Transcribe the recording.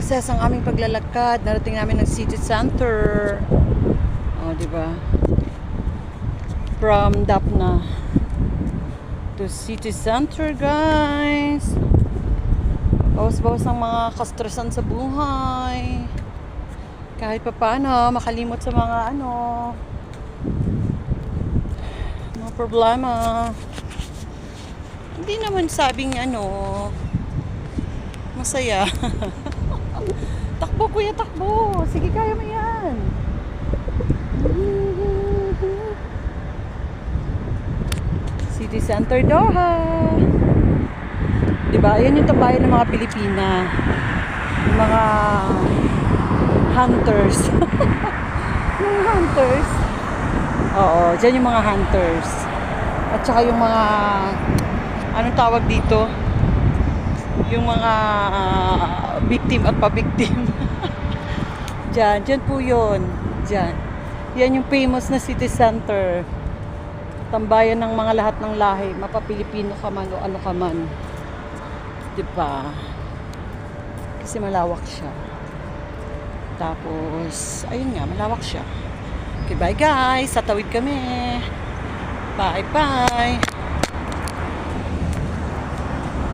success ang aming paglalakad. Narating namin ng city center. Oh, di ba? From Dapna to city center, guys. Bawas-bawas ang mga kastresan sa buhay. Kahit pa paano, makalimot sa mga mga problema. Hindi naman sabing masaya. Takbo, kuya, takbo. Sige, kaya mo yan. City Center, Doha. Diba? Yan yung tambayan ng mga Pilipina. Yung mga hunters. Yung hunters. Oo, dyan yung mga hunters. At saka yung mga anong tawag dito? Yung mga victim at pa-victim. Dyan po yun. Dyan. Yan yung famous na city center. Tambayan ng mga lahat ng lahi. Mapa-Pilipino ka man o ano ka man. Diba? Kasi malawak siya. Tapos, ayun nga, malawak siya. Okay, bye guys. Tatawid kami. Bye-bye.